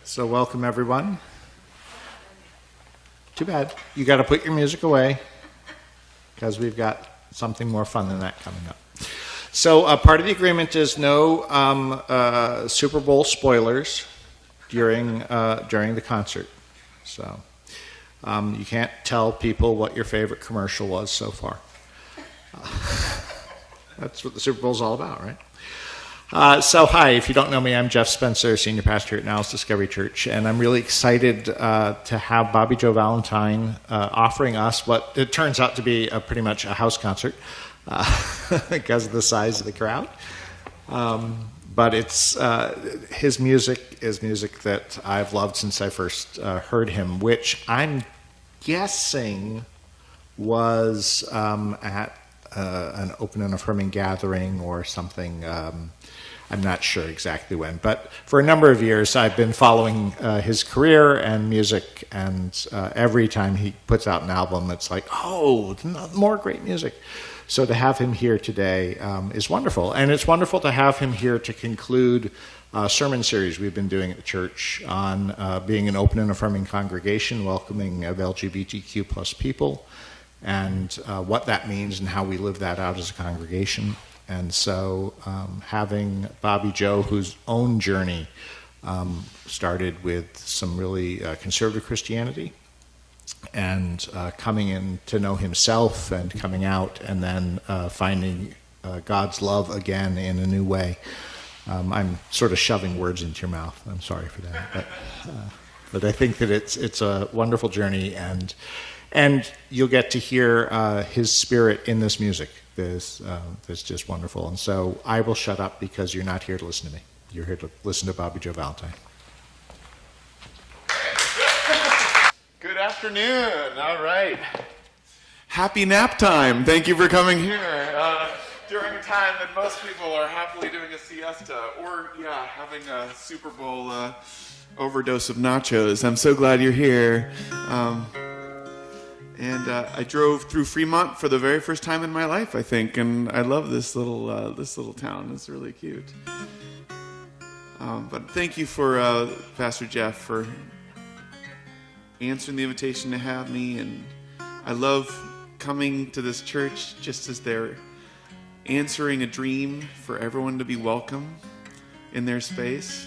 So welcome, everyone. Too bad. You got to put your music away because we've got something more fun than that coming up. So part of the agreement is no Super Bowl spoilers during the concert. So you can't tell people what your favorite commercial was so far. That's what the Super Bowl is all about, right? So hi, if you don't know me, I'm Jeff Spencer, Senior Pastor at Niles Discovery Church, and I'm really excited to have Jo Valentine offering us what it turns out to be pretty much a house concert because of the size of the crowd. But it's his music is music that I've loved since I first heard him, which I'm guessing was at an open and affirming gathering or something. I'm not sure exactly when, but for a number of years I've been following his career and music, and every time he puts out an album, it's like, oh, more great music. So to have him here today is wonderful, and it's wonderful to have him here to conclude a sermon series we've been doing at the church on being an open and affirming congregation, welcoming of LGBTQ plus people, and what that means and how we live that out as a congregation. And so having Jo, whose own journey started with some really conservative Christianity, and coming in to know himself and coming out, and then finding God's love again in a new way. I'm sort of shoving words into your mouth. I'm sorry for that. But I think that it's a wonderful journey, and you'll get to hear his spirit in this music. That's just wonderful. And so I will shut up because you're not here to listen to me. You're here to listen to Jo Valentine. Good afternoon. All right. Happy nap time. Thank you for coming here during a time that most people are happily doing a siesta or, having a Super Bowl overdose of nachos. I'm so glad you're here. And I drove through Fremont for the very first time in my life, I think, and I love this little town. It's really cute. But thank you for Pastor Jeff for answering the invitation to have me, and I love coming to this church just as they're answering a dream for everyone to be welcome in their space.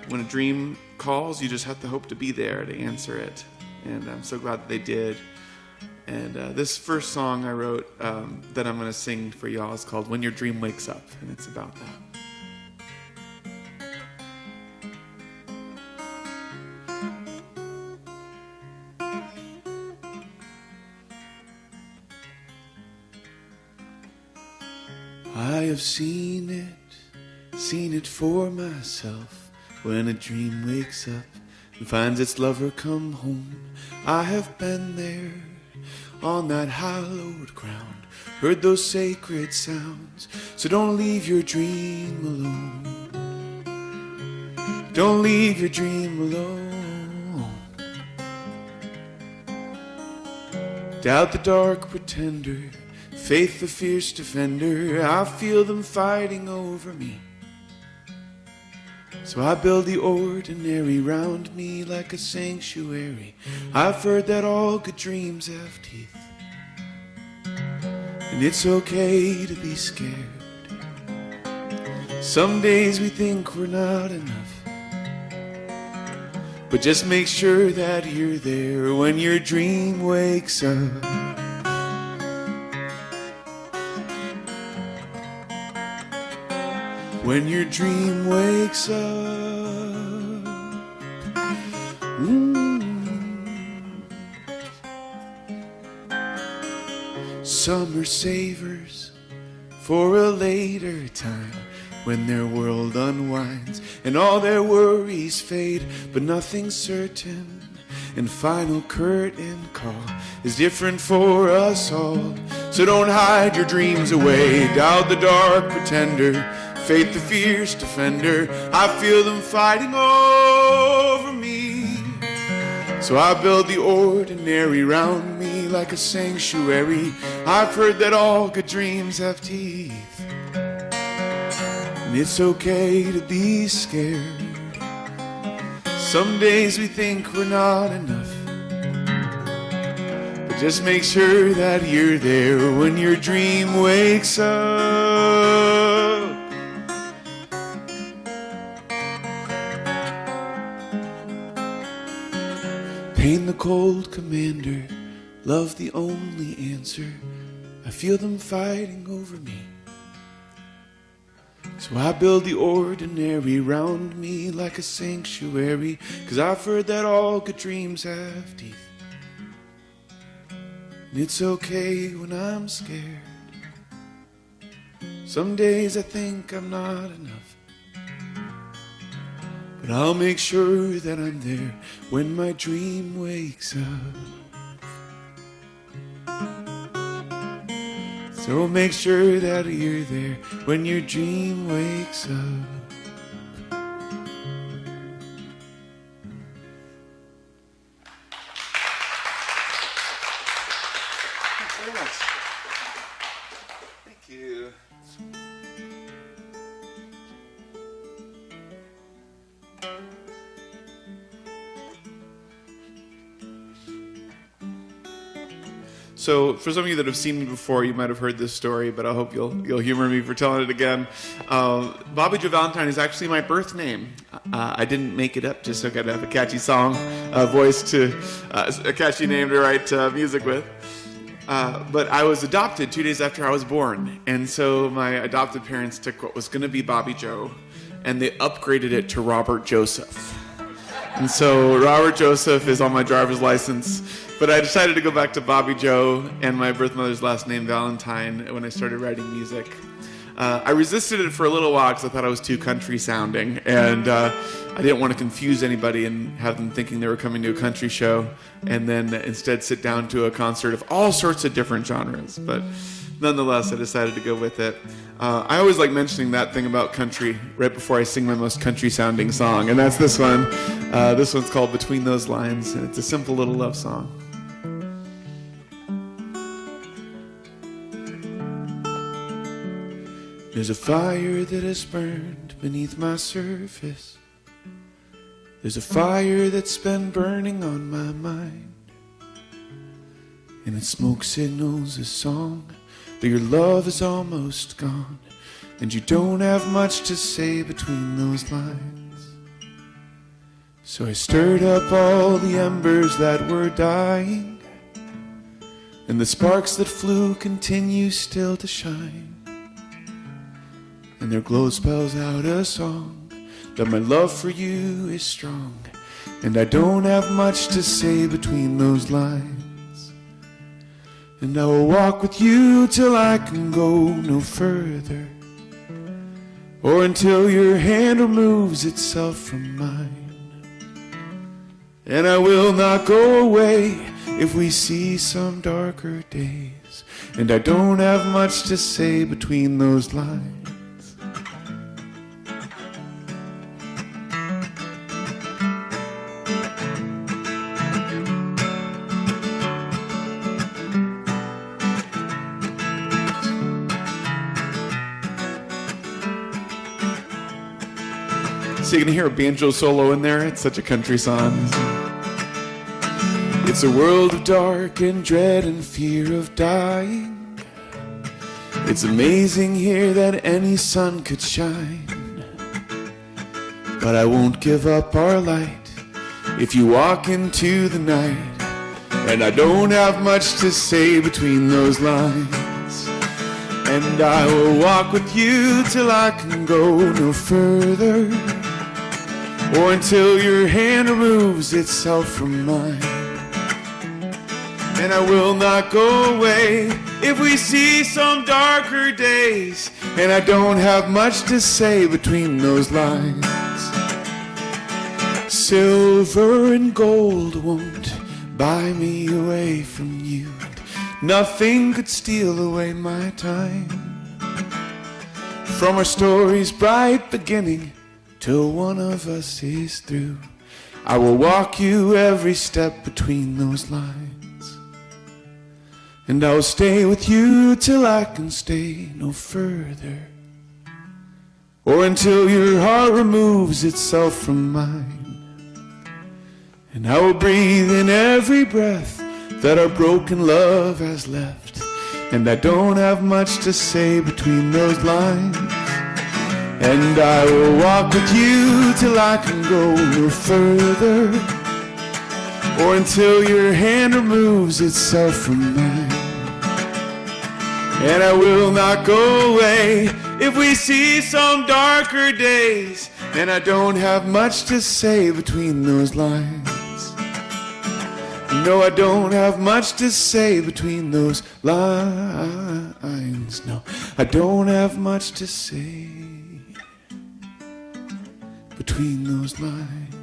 When a dream calls, you just have to hope to be there to answer it. And I'm so glad that they did. And this first song I wrote that I'm going to sing for y'all is called When Your Dream Wakes Up, and it's about that. I have seen it for myself. When a dream wakes up and finds its lover come home, I have been there on that hallowed ground, heard those sacred sounds. So don't leave your dream alone. Don't leave your dream alone. Doubt the dark pretender, faith the fierce defender, I feel them fighting over me. So I build the ordinary round me like a sanctuary. I've heard that all good dreams have teeth, and it's okay to be scared. Some days we think we're not enough, but just make sure that you're there when your dream wakes up. When your dream wakes up. Summer savors for a later time, when their world unwinds and all their worries fade, but nothing's certain, and final curtain call is different for us all. So don't hide your dreams away, doubt the dark pretender, faith the fierce defender, I feel them fighting over me. So I build the ordinary round me like a sanctuary. I've heard that all good dreams have teeth, and it's okay to be scared. Some days we think we're not enough, but just make sure that you're there when your dream wakes up. Pain the cold commander, love the only answer. I feel them fighting over me, so I build the ordinary round me like a sanctuary, 'cause I've heard that all good dreams have teeth. And it's okay when I'm scared. Some days I think I'm not enough, but I'll make sure that I'm there when my dream wakes up. So make sure that you're there when your dream wakes up. Thanks very much. Thank you. So for some of you that have seen me before, you might have heard this story, but I hope you'll humor me for telling it again. Bobby Jo Valentine is actually my birth name. I didn't make it up just so I could have a catchy song, voice to a catchy name to write music with. But I was adopted 2 days after I was born, and so my adopted parents took what was going to be Bobby Joe, and they upgraded it to Robert Joseph. And so Robert Joseph is on my driver's license, but I decided to go back to Bobby Joe and my birth mother's last name, Valentine, when I started writing music. I resisted it for a little while because I thought I was too country sounding, and I didn't want to confuse anybody and have them thinking they were coming to a country show, and then instead sit down to a concert of all sorts of different genres. But nonetheless, I decided to go with it. I always like mentioning that thing about country right before I sing my most country-sounding song, and that's this one. This one's called Between Those Lines, and it's a simple little love song. There's a fire that has burned beneath my surface. There's a fire that's been burning on my mind, and its smoke signals a song that your love is almost gone, and you don't have much to say between those lines. So I stirred up all the embers that were dying, and the sparks that flew continue still to shine, and their glow spells out a song that my love for you is strong, and I don't have much to say between those lines. And I will walk with you till I can go no further, or until your hand removes itself from mine. And I will not go away if we see some darker days, and I don't have much to say between those lines. So you can hear a banjo solo in there. It's such a country song. It's a world of dark and dread and fear of dying. It's amazing here that any sun could shine, but I won't give up our light if you walk into the night, and I don't have much to say between those lines. And I will walk with you till I can go no further, or until your hand removes itself from mine. And I will not go away if we see some darker days, and I don't have much to say between those lines. Silver and gold won't buy me away from you, and nothing could steal away my time. From our story's bright beginning till one of us is through, I will walk you every step between those lines. And I will stay with you till I can stay no further, or until your heart removes itself from mine. And I will breathe in every breath that our broken love has left. And I don't have much to say between those lines. And I will walk with you till I can go no further, or until your hand removes itself from mine. And I will not go away if we see some darker days. And I don't have much to say between those lines. No, I don't have much to say between those lines. No, I don't have much to say between those lines.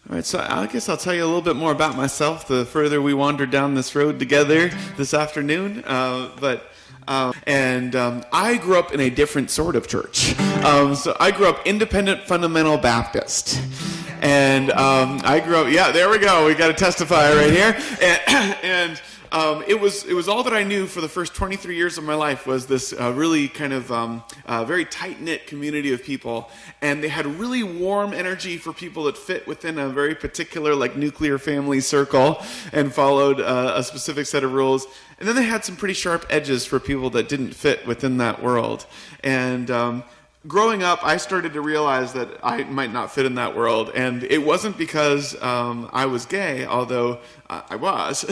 All right, so I guess I'll tell you a little bit more about myself the further we wander down this road together this afternoon. I grew up in a different sort of church. So I grew up independent fundamental Baptist. And I grew up, yeah, there we go. We got to testify right here. And it was all that I knew for the first 23 years of my life was this really kind of very tight-knit community of people. And they had really warm energy for people that fit within a very particular like nuclear family circle and followed a specific set of rules. And then they had some pretty sharp edges for people that didn't fit within that world. And growing up, I started to realize that I might not fit in that world. And it wasn't because I was gay, although I was.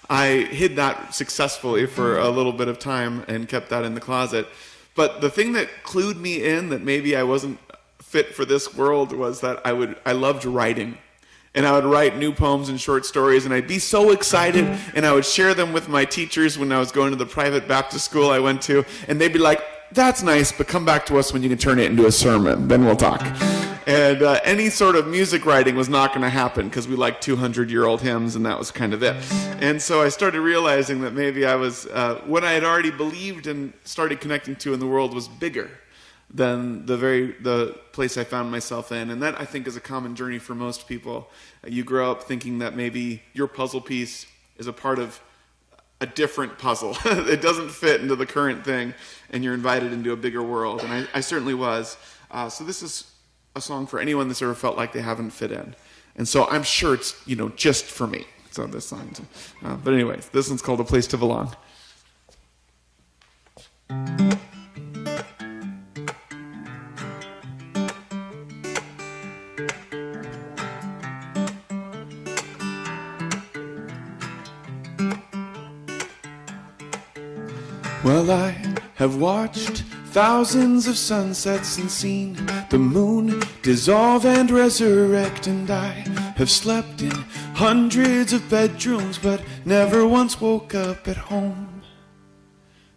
I hid that successfully for a little bit of time and kept that in the closet. But the thing that clued me in that maybe I wasn't fit for this world was that I loved writing. And I would write new poems and short stories, and I'd be so excited, and I would share them with my teachers when I was going to the private Baptist school I went to, and they'd be like, "That's nice, but come back to us when you can turn it into a sermon, then we'll talk." And any sort of music writing was not going to happen because we liked 200-year-old hymns, and that was kind of it. And so I started realizing that maybe I was, what I had already believed and started connecting to in the world was bigger than the place I found myself in. And that, I think, is a common journey for most people. You grow up thinking that maybe your puzzle piece is a part of a different puzzle. It doesn't fit into the current thing, and you're invited into a bigger world. And I certainly was. So this is a song for anyone that's ever felt like they haven't fit in. And so I'm sure it's, just for me. So this song. But anyways, this one's called A Place to Belong. Well, I have watched thousands of sunsets and seen the moon dissolve and resurrect, and I have slept in hundreds of bedrooms but never once woke up at home.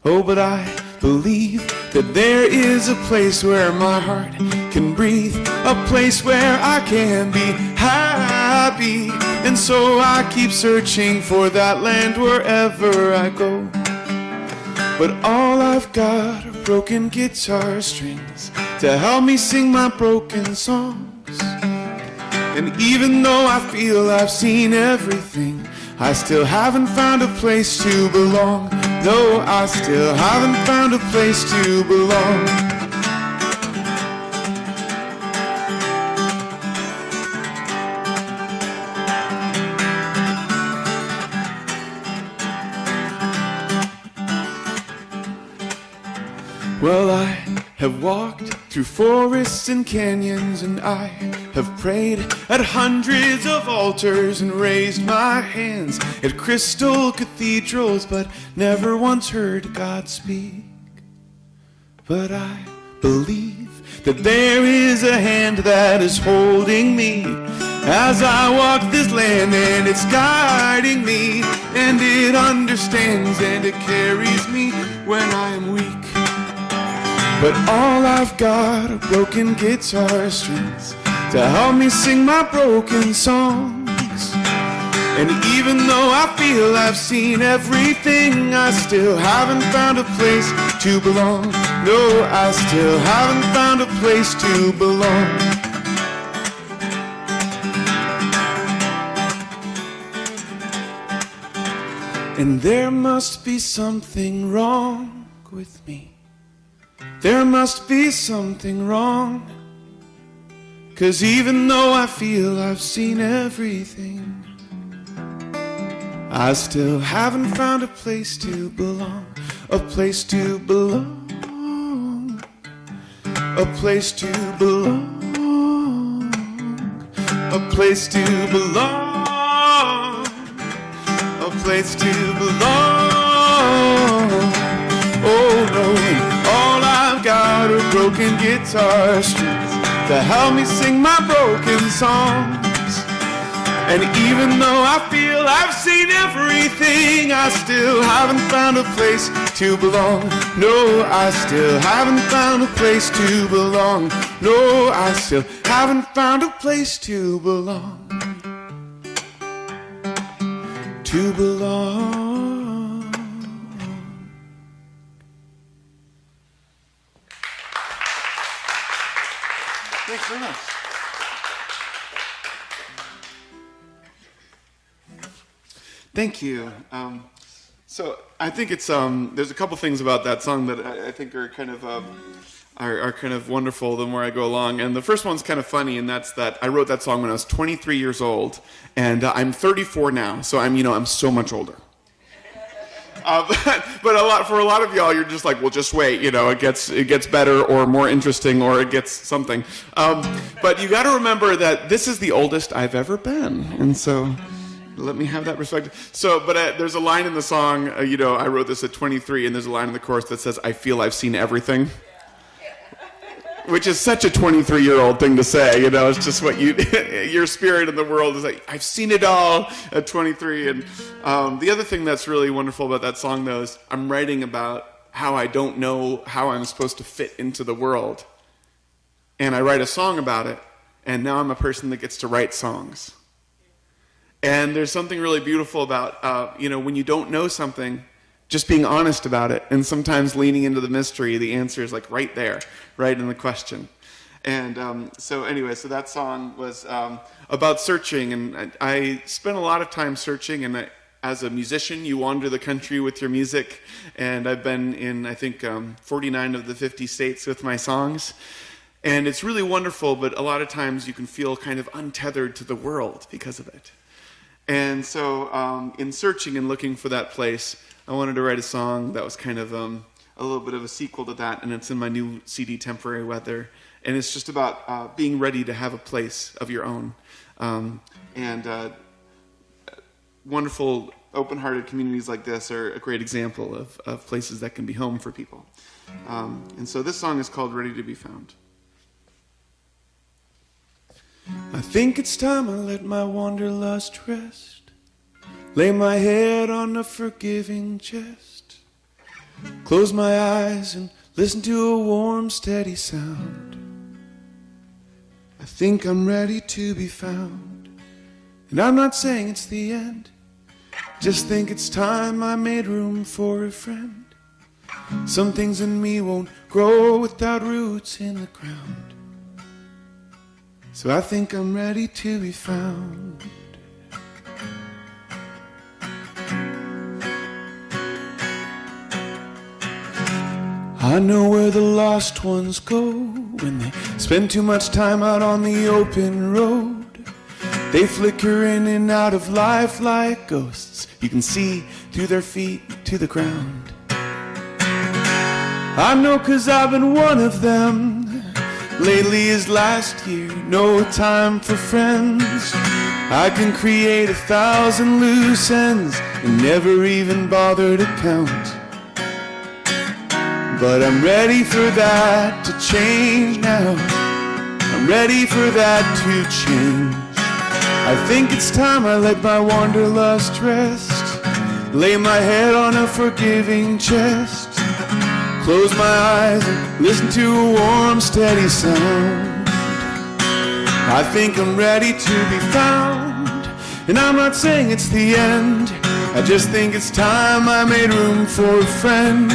Oh, but I believe that there is a place where my heart can breathe, a place where I can be happy, and so I keep searching for that land wherever I go. But all I've got are broken guitar strings to help me sing my broken songs. And even though I feel I've seen everything, I still haven't found a place to belong. No, I still haven't found a place to belong. Well, I have walked through forests and canyons, and I have prayed at hundreds of altars and raised my hands at crystal cathedrals, but never once heard God speak. But I believe that there is a hand that is holding me as I walk this land, and it's guiding me, and it understands and it carries me when I am weak. But all I've got are broken guitar strings to help me sing my broken songs. And even though I feel I've seen everything, I still haven't found a place to belong. No, I still haven't found a place to belong. And there must be something wrong with me. There must be something wrong. 'Cause even though I feel I've seen everything, I still haven't found a place to belong. A place to belong. A place to belong. A place to belong. A place to belong. Oh no, all I've got are broken guitar strings to help me sing my broken songs. And even though I feel I've seen everything, I still haven't found a place to belong. No, I still haven't found a place to belong. No, I still haven't found a place to belong. To belong. Thanks very much. Thank you. So I think it's there's a couple things about that song that I think are kind of wonderful the more I go along. And the first one's kind of funny, and that's that I wrote that song when I was 23 years old, and I'm 34 now, so I'm so much older. But for a lot of y'all, you're just like, well, just wait. It gets better or more interesting or it gets something. But you got to remember that this is the oldest I've ever been, and so. Let me have that perspective. So, but there's a line in the song, I wrote this at 23, and there's a line in the chorus that says, I feel I've seen everything. Which is such a 23-year-old thing to say, it's just what your spirit in the world is like, I've seen it all at 23. And the other thing that's really wonderful about that song, though, is I'm writing about how I don't know how I'm supposed to fit into the world. And I write a song about it, and now I'm a person that gets to write songs. And there's something really beautiful about, when you don't know something, just being honest about it, and sometimes leaning into the mystery. The answer is like right there, right in the question. And so that song was about searching, and I spent a lot of time searching. And as a musician, you wander the country with your music, and I've been in, I think, 49 of the 50 states with my songs. And it's really wonderful, but a lot of times you can feel kind of untethered to the world because of it. And so in searching and looking for that place, I wanted to write a song that was kind of a little bit of a sequel to that, and it's in my new CD, Temporary Weather. And it's just about being ready to have a place of your own. Wonderful, open-hearted communities like this are a great example of places that can be home for people. And so this song is called Ready to Be Found. I think it's time I let my wanderlust rest. Lay my head on a forgiving chest. Close my eyes and listen to a warm, steady sound. I think I'm ready to be found. And I'm not saying it's the end. Just think it's time I made room for a friend. Some things in me won't grow without roots in the ground. So I think I'm ready to be found. I know where the lost ones go when they spend too much time out on the open road. They flicker in and out of life like ghosts. You can see through their feet to the ground. I know 'cause I've been one of them. Lately as last year, no time for friends. I can create 1,000 loose ends and never even bother to count. But I'm ready for that to change now. I'm ready for that to change. I think it's time I let my wanderlust rest. Lay my head on a forgiving chest. Close my eyes and listen to a warm, steady sound. I think I'm ready to be found. And I'm not saying it's the end, I just think it's time I made room for a friend.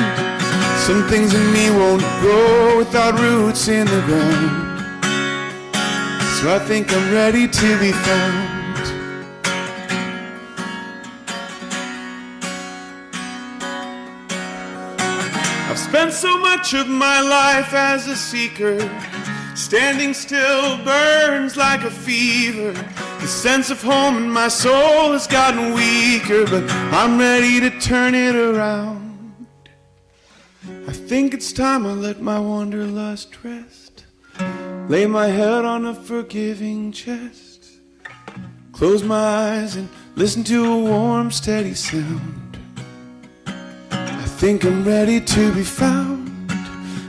Some things in me won't grow without roots in the ground, so I think I'm ready to be found. I've spent so much of my life as a seeker. Standing still burns like a fever. The sense of home in my soul has gotten weaker, but I'm ready to turn it around. I think it's time I let my wanderlust rest. Lay my head on a forgiving chest. Close my eyes and listen to a warm, steady sound. I think I'm ready to be found.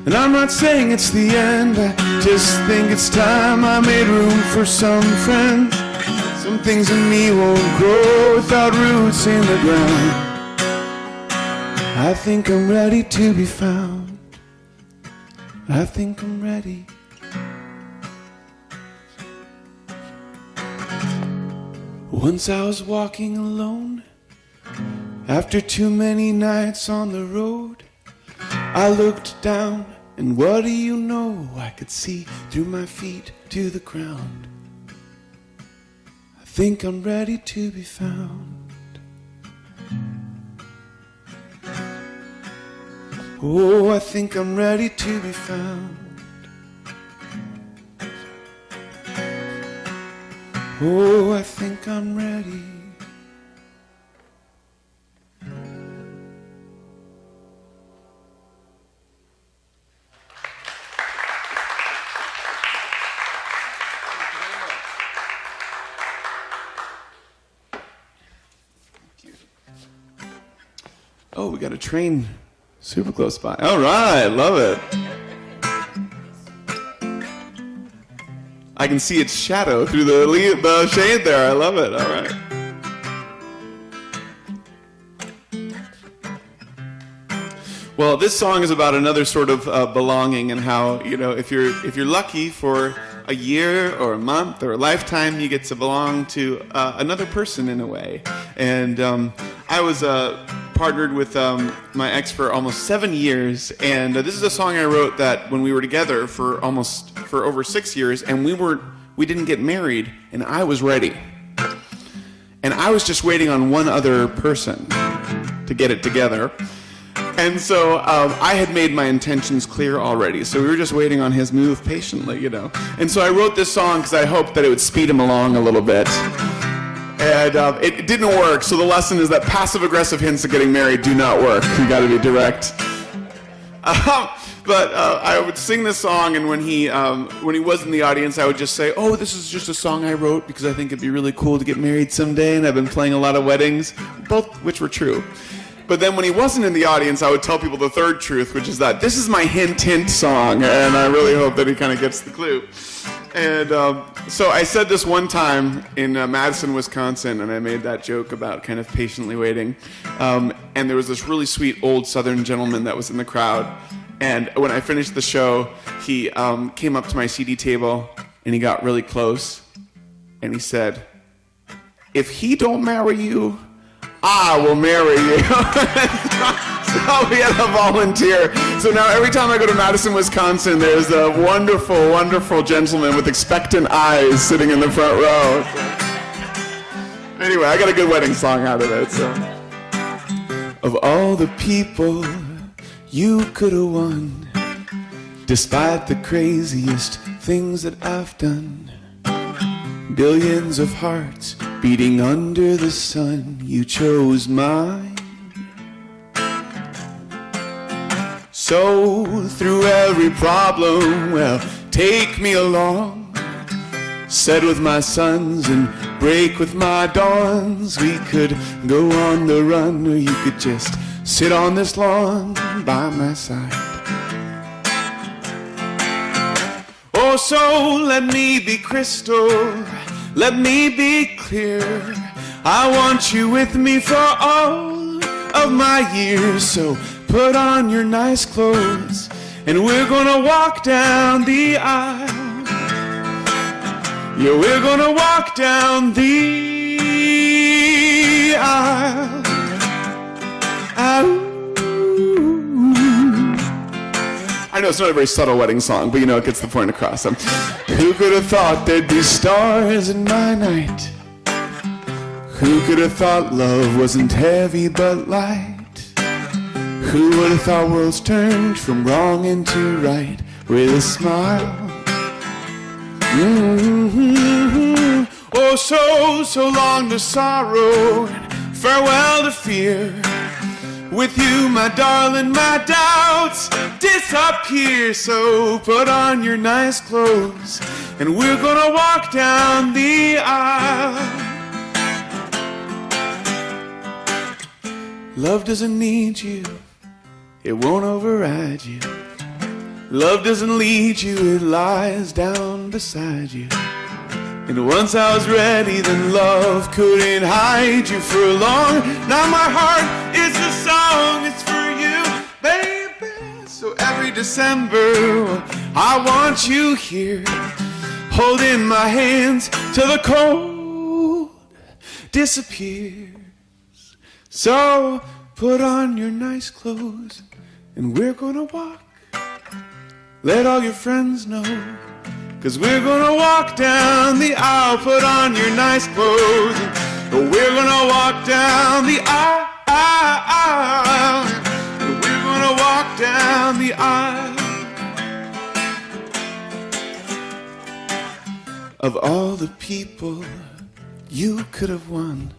And I'm not saying it's the end, I just think it's time I made room for some friends. Some things in me won't grow without roots in the ground. I think I'm ready to be found. I think I'm ready. Once I was walking alone, after too many nights on the road. I looked down, and what do you know? I could see through my feet to the ground. I think I'm ready to be found. Oh, I think I'm ready to be found. Oh, I think I'm ready. Oh, we got a train super close by. All right, love it. I can see its shadow through the shade there. I love it. All right. Well, this song is about another sort of belonging, and how, you know, if you're lucky for a year or a month or a lifetime, you get to belong to another person in a way. And I was partnered with my ex for almost 7 years, and this is a song I wrote that when we were together for over 6 years, and we didn't get married, and I was ready, and I was just waiting on one other person to get it together. And so I had made my intentions clear already, so we were just waiting on his move patiently, you know. And so I wrote this song because I hoped that it would speed him along a little bit. And it didn't work, so the lesson is that passive-aggressive hints of getting married do not work. You got to be direct. But I would sing this song, and when he was in the audience, I would just say, "Oh, this is just a song I wrote because I think it'd be really cool to get married someday, and I've been playing a lot of weddings," both which were true. But then when he wasn't in the audience, I would tell people the third truth, which is that this is my hint song, and I really hope that he kind of gets the clue. And so I said this one time in Madison, Wisconsin, and I made that joke about kind of patiently waiting. And there was this really sweet old Southern gentleman that was in the crowd. And when I finished the show, he came up to my CD table, and he got really close. And he said, "If he don't marry you, I will marry you." So we had a volunteer. So now every time I go to Madison, Wisconsin, there's a wonderful, wonderful gentleman with expectant eyes sitting in the front row. Anyway, I got a good wedding song out of it. So, of all the people you could have won, despite the craziest things that I've done, billions of hearts beating under the sun, you chose mine. So through every problem, well, take me along. Set with my sons and break with my dawns. We could go on the run, or you could just sit on this lawn by my side. Oh, so let me be crystal, let me be clear. I want you with me for all of my years. So put on your nice clothes, and we're gonna walk down the aisle. Yeah, we're gonna walk down the aisle. I know it's not a very subtle wedding song, but you know it gets the point across. Who could have thought there'd be stars in my night? Who could have thought love wasn't heavy but light? Who would have thought worlds turned from wrong into right with a smile? Mm-hmm. Oh, so long to sorrow and farewell to fear. With you, my darling, my doubts disappear. So put on your nice clothes and we're gonna walk down the aisle. Love doesn't need you, it won't override you. Love doesn't lead you, it lies down beside you. And once I was ready, then love couldn't hide you for long. Now my heart is a song, it's for you, baby. So every December, I want you here, holding my hands till the cold disappears. So put on your nice clothes and we're gonna walk. Let all your friends know, 'cause we're gonna walk down the aisle. Put on your nice clothes and we're gonna walk down the aisle. We're gonna walk down the aisle. Of all the people you could have won,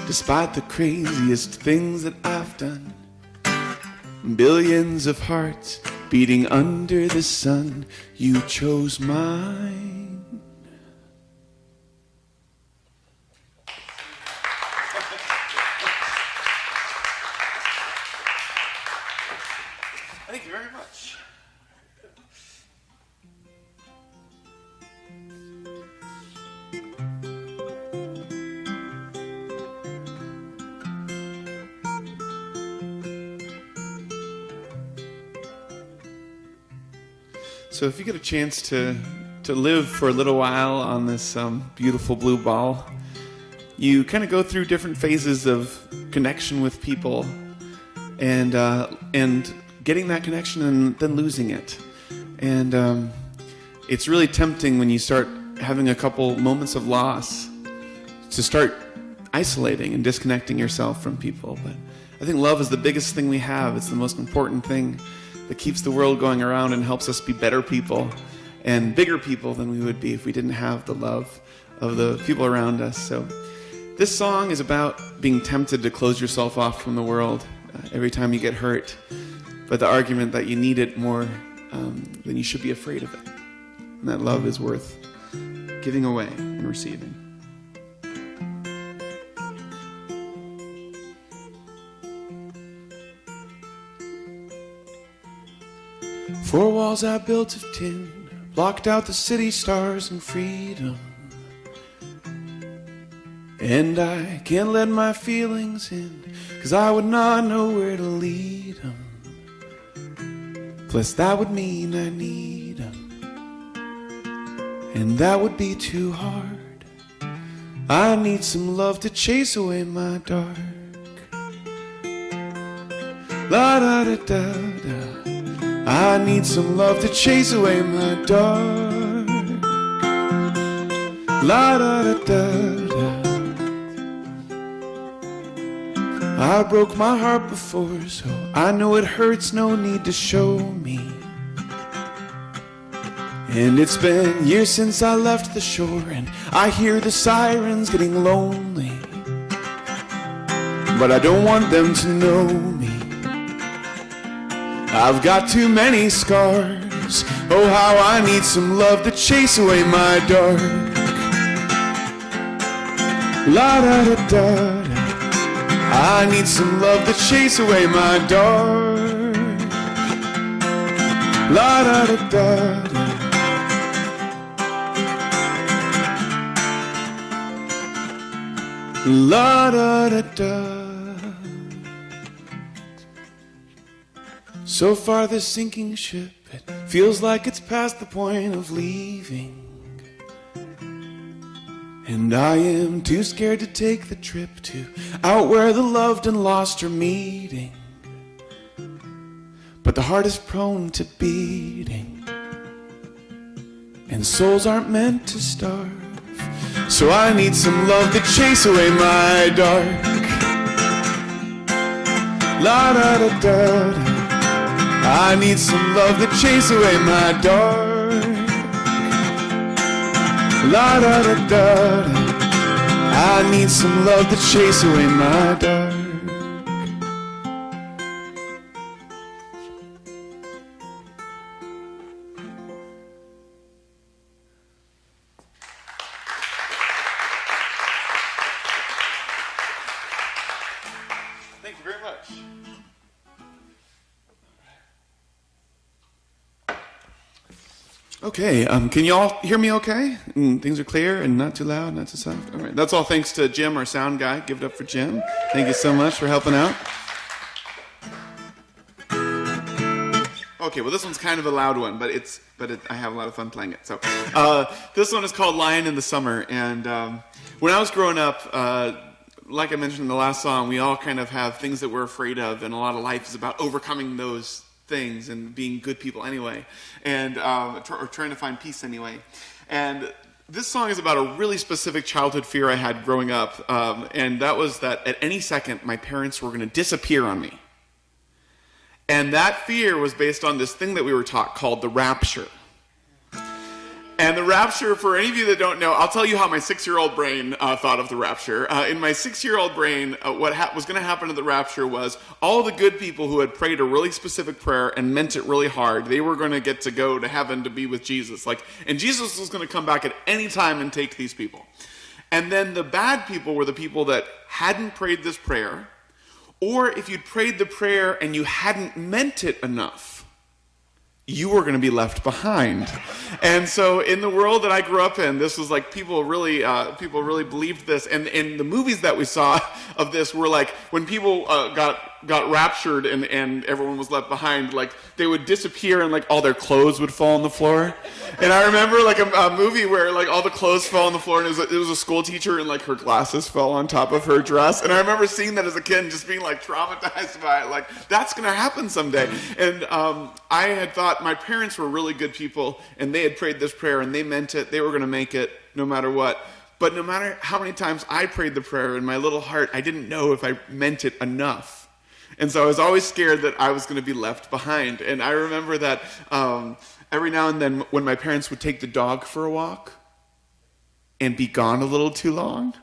despite the craziest things that I've done, billions of hearts beating under the sun, you chose mine. Thank you very much. So if you get a chance to live for a little while on this beautiful blue ball, you kind of go through different phases of connection with people, and getting that connection and then losing it. And it's really tempting when you start having a couple moments of loss to start isolating and disconnecting yourself from people. But I think love is the biggest thing we have. It's the most important thing that keeps the world going around and helps us be better people and bigger people than we would be if we didn't have the love of the people around us. So this song is about being tempted to close yourself off from the world every time you get hurt, but the argument that you need it more than you should be afraid of it, and that love is worth giving away and receiving. Four walls I built of tin blocked out the city stars and freedom, and I can't let my feelings in, 'cause I would not know where to lead them. Plus that would mean I need them, and that would be too hard. I need some love to chase away my dark. La da da da da. I need some love to chase away my dark. La da da da da. I broke my heart before, so I know it hurts, no need to show me. And it's been years since I left the shore, and I hear the sirens getting lonely, but I don't want them to know me. I've got too many scars. Oh, how I need some love to chase away my dark. La da da da da. I need some love to chase away my dark. La da da da da. La da da da. So far this sinking ship, it feels like it's past the point of leaving. And I am too scared to take the trip to out where the loved and lost are meeting. But the heart is prone to beating, and souls aren't meant to starve. So I need some love to chase away my dark. La da da da da. I need some love to chase away my dark. La da da da da. I need some love to chase away my dark. Thank you very much. Okay, can you all hear me okay? Things are clear and not too loud, not too soft? All right, that's all thanks to Jim, our sound guy. Give it up for Jim. Thank you so much for helping out. Okay, well this one's kind of a loud one, but I have a lot of fun playing it. So this one is called Lion in the Summer, and when I was growing up, like I mentioned in the last song, we all kind of have things that we're afraid of, and a lot of life is about overcoming those things and being good people anyway, and or trying to find peace anyway. And this song is about a really specific childhood fear I had growing up, and that was that at any second my parents were going to disappear on me. And that fear was based on this thing that we were taught called the rapture. And the rapture, for any of you that don't know, I'll tell you how my 6-year-old brain thought of the rapture. In my 6-year-old brain, what was going to happen to the rapture was all the good people who had prayed a really specific prayer and meant it really hard, they were going to get to go to heaven to be with Jesus. And Jesus was going to come back at any time and take these people. And then the bad people were the people that hadn't prayed this prayer, or if you'd prayed the prayer and you hadn't meant it enough, you were going to be left behind. And so in the world that I grew up in, this was like people really believed this. And the movies that we saw of this were like when people got raptured and everyone was left behind, like they would disappear and like all their clothes would fall on the floor. And I remember like a movie where like all the clothes fell on the floor, and it was a school teacher and like her glasses fell on top of her dress. And I remember seeing that as a kid and just being like traumatized by it, like that's going to happen someday. And I had thought my parents were really good people, and they had prayed this prayer and they meant it. They were going to make it no matter what. But no matter how many times I prayed the prayer in my little heart, I didn't know if I meant it enough. And so I was always scared that I was going to be left behind. And I remember that every now and then when my parents would take the dog for a walk and be gone a little too long,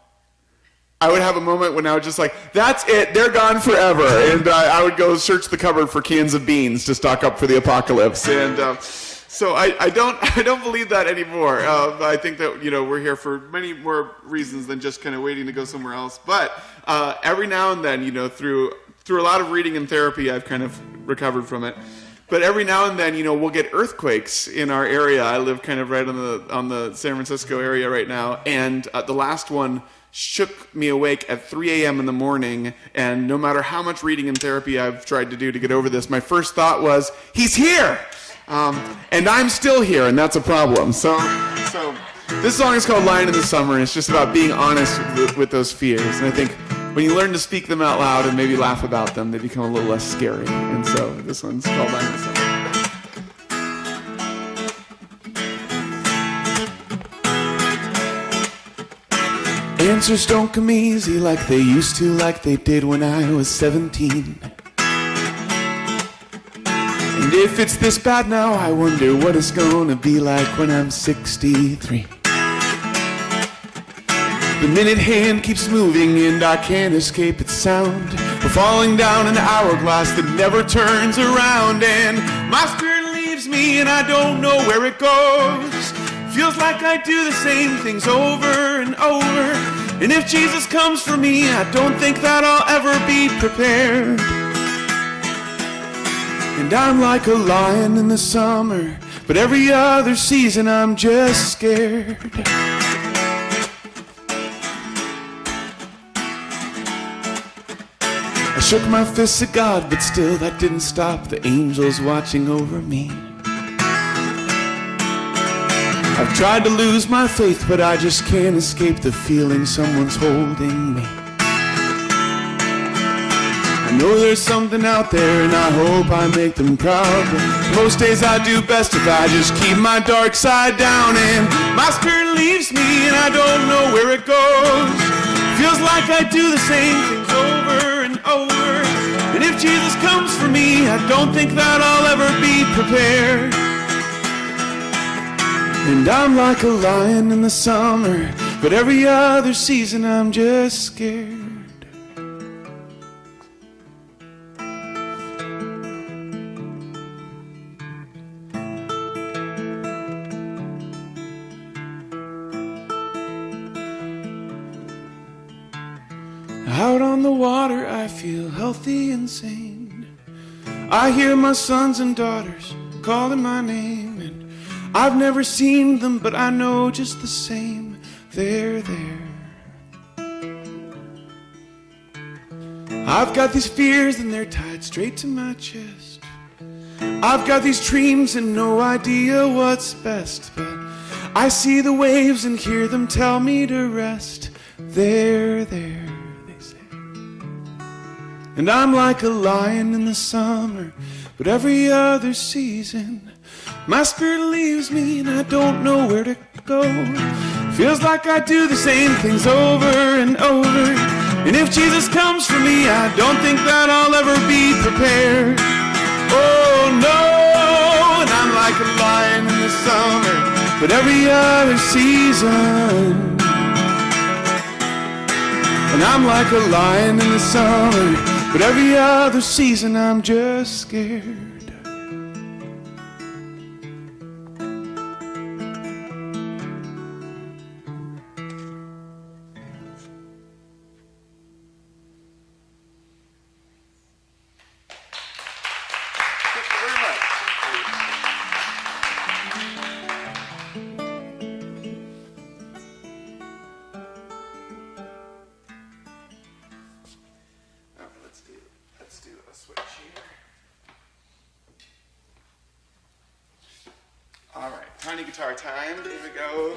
I would have a moment when I was just like, that's it, they're gone forever. And I would go search the cupboard for cans of beans to stock up for the apocalypse. And so I don't believe that anymore. I think that, we're here for many more reasons than just kind of waiting to go somewhere else. But every now and then, through a lot of reading and therapy, I've kind of recovered from it. But every now and then, we'll get earthquakes in our area. I live kind of right on the San Francisco area right now. And the last one shook me awake at 3 a.m. in the morning, and no matter how much reading and therapy I've tried to do to get over this, my first thought was, he's here! And I'm still here, and that's a problem. So this song is called Lion in the Summer, and it's just about being honest with those fears. And I think when you learn to speak them out loud and maybe laugh about them, they become a little less scary. And so this one's called Lion in the Summer. Answers don't come easy like they used to, like they did when I was 17. And if it's this bad now, I wonder what it's gonna be like when I'm 63. The minute hand keeps moving and I can't escape its sound. We're falling down an hourglass that never turns around, and my spirit leaves me and I don't know where it goes. Feels like I do the same things over and over. And if Jesus comes for me, I don't think that I'll ever be prepared. And I'm like a lion in the summer, but every other season I'm just scared. I shook my fist at God, but still that didn't stop the angels watching over me. I've tried to lose my faith, but I just can't escape the feeling someone's holding me. I know there's something out there, and I hope I make them proud, but most days I do best if I just keep my dark side down, and my spirit leaves me and I don't know where it goes. Feels like I do the same things over and over, and if Jesus comes for me, I don't think that I'll ever be prepared. And I'm like a lion in the summer, but every other season I'm just scared. Out on the water I feel healthy and sane. I hear my sons and daughters calling my name, and I've never seen them, but I know just the same, they're there. I've got these fears and they're tied straight to my chest. I've got these dreams and no idea what's best, but I see the waves and hear them tell me to rest. They're there, they say. And I'm like a lion in the summer, but every other season my spirit leaves me and I don't know where to go. Feels like I do the same things over and over, and if Jesus comes for me, I don't think that I'll ever be prepared. Oh no, and I'm like a lion in the summer, but every other season. And I'm like a lion in the summer, but every other season I'm just scared. Let's do a switch here. All right, tiny guitar time. Here we go.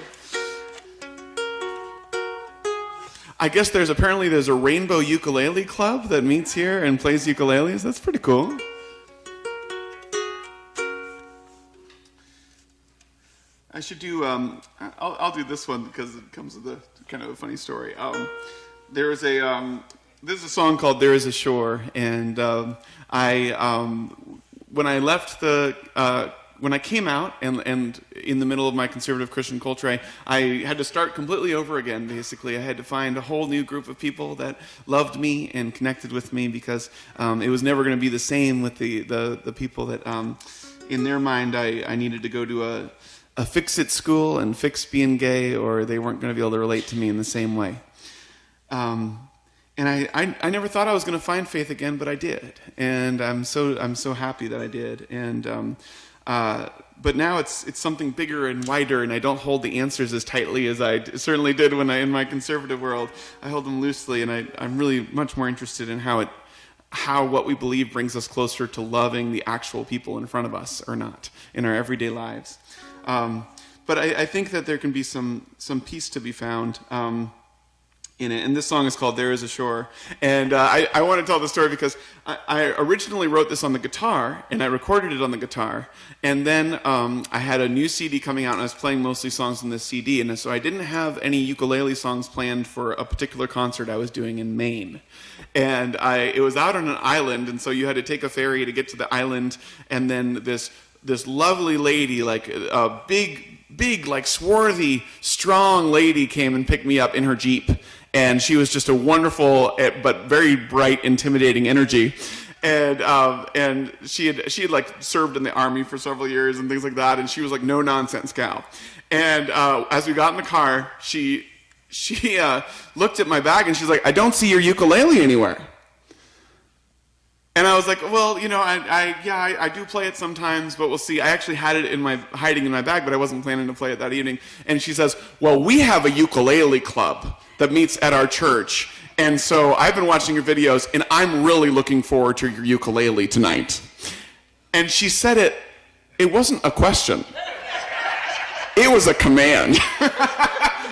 I guess there's a rainbow ukulele club that meets here and plays ukuleles. That's pretty cool. I should do. I'll do this one because it comes with a kind of a funny story. This is a song called "There Is a Shore," and when I left when I came out and in the middle of my conservative Christian culture, I had to start completely over again. Basically, I had to find a whole new group of people that loved me and connected with me, because it was never going to be the same with the people that in their mind I needed to go to a fix-it school and fix being gay, or they weren't going to be able to relate to me in the same way. And I never thought I was going to find faith again, but I did, and I'm so happy that I did. And but now it's something bigger and wider, and I don't hold the answers as tightly as I certainly did when in my conservative world. I hold them loosely, and I'm really much more interested in how what we believe brings us closer to loving the actual people in front of us or not in our everyday lives. But I think that there can be some peace to be found in it. And this song is called "There Is a Shore." And I want to tell the story because I originally wrote this on the guitar, and I recorded it on the guitar. And then I had a new CD coming out, and I was playing mostly songs on this CD. And so I didn't have any ukulele songs planned for a particular concert I was doing in Maine. And it was out on an island, and so you had to take a ferry to get to the island. And then this lovely lady, like a big, like swarthy, strong lady, came and picked me up in her Jeep. And she was just a wonderful but very bright, intimidating energy. And she had like served in the army for several years and things like that. And she was like no nonsense gal. And as we got in the car, she looked at my bag and she's like, "I don't see your ukulele anywhere." And I was like, "Well, you know, I do play it sometimes, but we'll see. I actually had it hiding in my bag, but I wasn't planning to play it that evening." And she says, "Well, we have a ukulele club that meets at our church, and so I've been watching your videos, and I'm really looking forward to your ukulele tonight." And she said it wasn't a question. it was a command.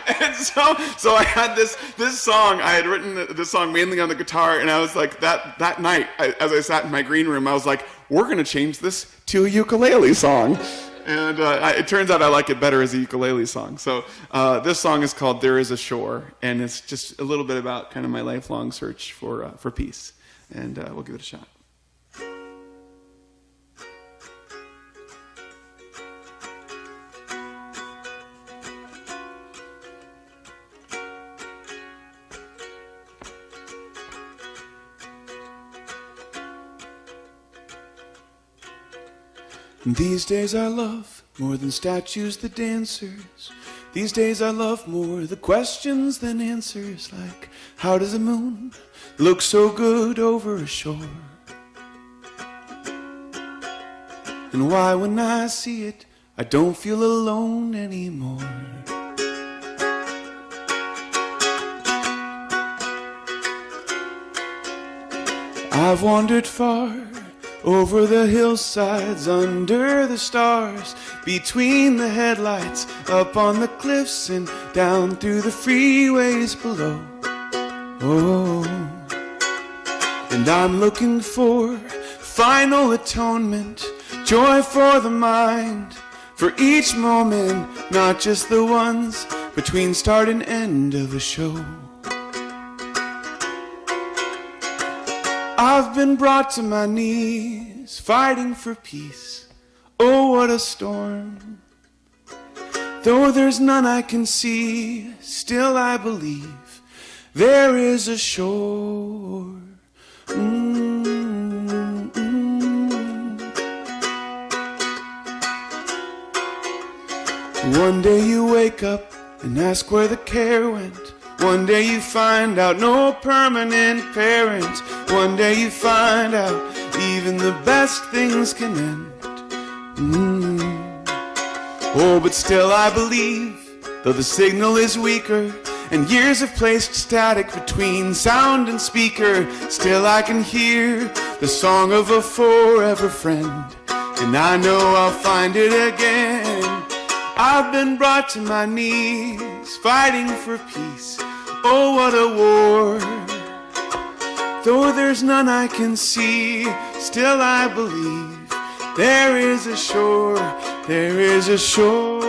And so I had this song. I had written this song mainly on the guitar, and I was like, that night, as I sat in my green room, I was like, we're going to change this to a ukulele song. And it turns out I like it better as a ukulele song. So this song is called There Is a Shore, and it's just a little bit about kind of my lifelong search for peace. And we'll give it a shot. These days I love more than statues the dancers. These days I love more the questions than answers, like how does the moon look so good over a shore? And why when I see it I don't feel alone anymore? I've wandered far over the hillsides, under the stars, between the headlights, up on the cliffs and down through the freeways below. Oh, and I'm looking for final atonement, joy for the mind, for each moment, not just the ones between start and end of a show. I've been brought to my knees, fighting for peace. Oh, what a storm. Though there's none I can see, still I believe there is a shore. One day you wake up and ask where the care went. One day you find out no permanent parent. One day you find out even the best things can end. Oh, but still I believe, though the signal is weaker and years have placed static between sound and speaker, still I can hear the song of a forever friend, and I know I'll find it again. I've been brought to my knees, fighting for peace. Oh, what a war. Though there's none I can see, still I believe there is a shore, there is a shore.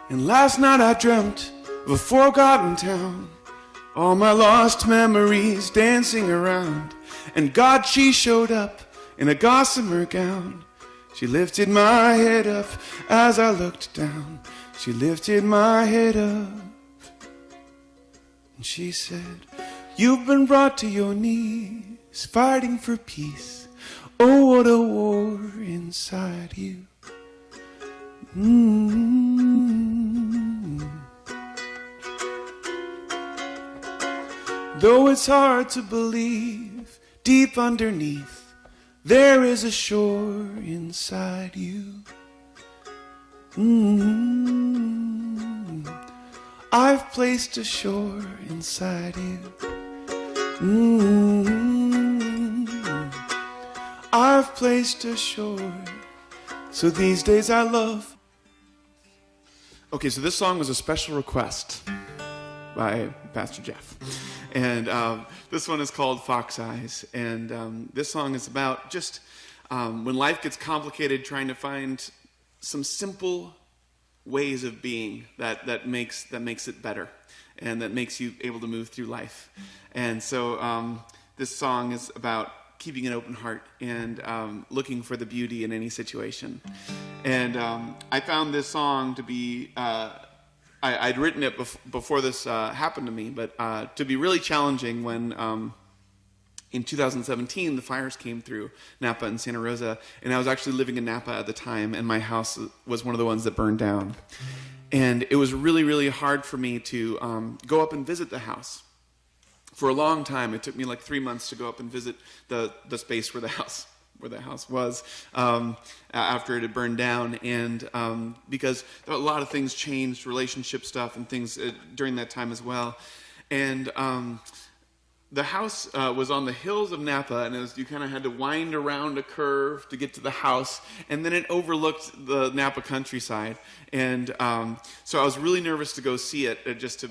And last night I dreamt of a forgotten town, all my lost memories dancing around, and God, she showed up in a gossamer gown. She lifted my head up as I looked down. She lifted my head up and she said, you've been brought to your knees, fighting for peace. Oh, what a war inside you. Though it's hard to believe, deep underneath there is a shore inside you. I've placed a shore inside you. I've placed a shore. So these days I love. Okay, so this song was a special request by Pastor Jeff. And this one is called Fox Eyes. And this song is about just when life gets complicated, trying to find some simple ways of being that makes it better and that makes you able to move through life. And so this song is about keeping an open heart and looking for the beauty in any situation. And I found this song to be... I'd written it before this happened to me, but to be really challenging when in 2017 the fires came through Napa and Santa Rosa, and I was actually living in Napa at the time, and my house was one of the ones that burned down. And it was really, really hard for me to go up and visit the house. For a long time, it took me like 3 months to go up and visit the space where the house was after it had burned down, and because a lot of things changed, relationship stuff and things during that time as well. And the house was on the hills of Napa, and you kind of had to wind around a curve to get to the house, and then it overlooked the Napa countryside. And so I was really nervous to go see it, just to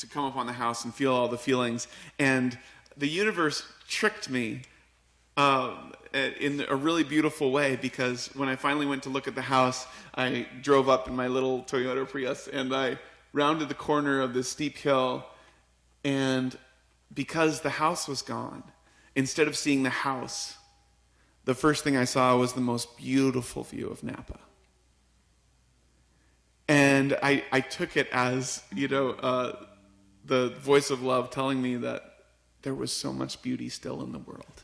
come up on the house and feel all the feelings. And the universe tricked me in a really beautiful way, because when I finally went to look at the house, I drove up in my little Toyota Prius, and I rounded the corner of this steep hill, and because the house was gone, instead of seeing the house, the first thing I saw was the most beautiful view of Napa. And I took it as, the voice of love telling me that there was so much beauty still in the world,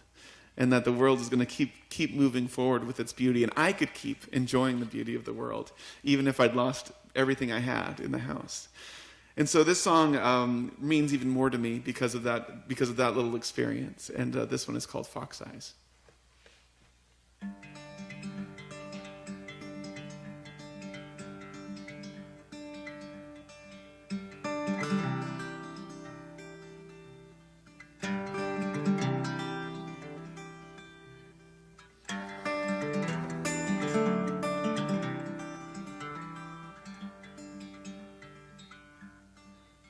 and that the world is going to keep moving forward with its beauty, and I could keep enjoying the beauty of the world, even if I'd lost everything I had in the house. And so this song means even more to me because of that little experience. And this one is called Fox Eyes.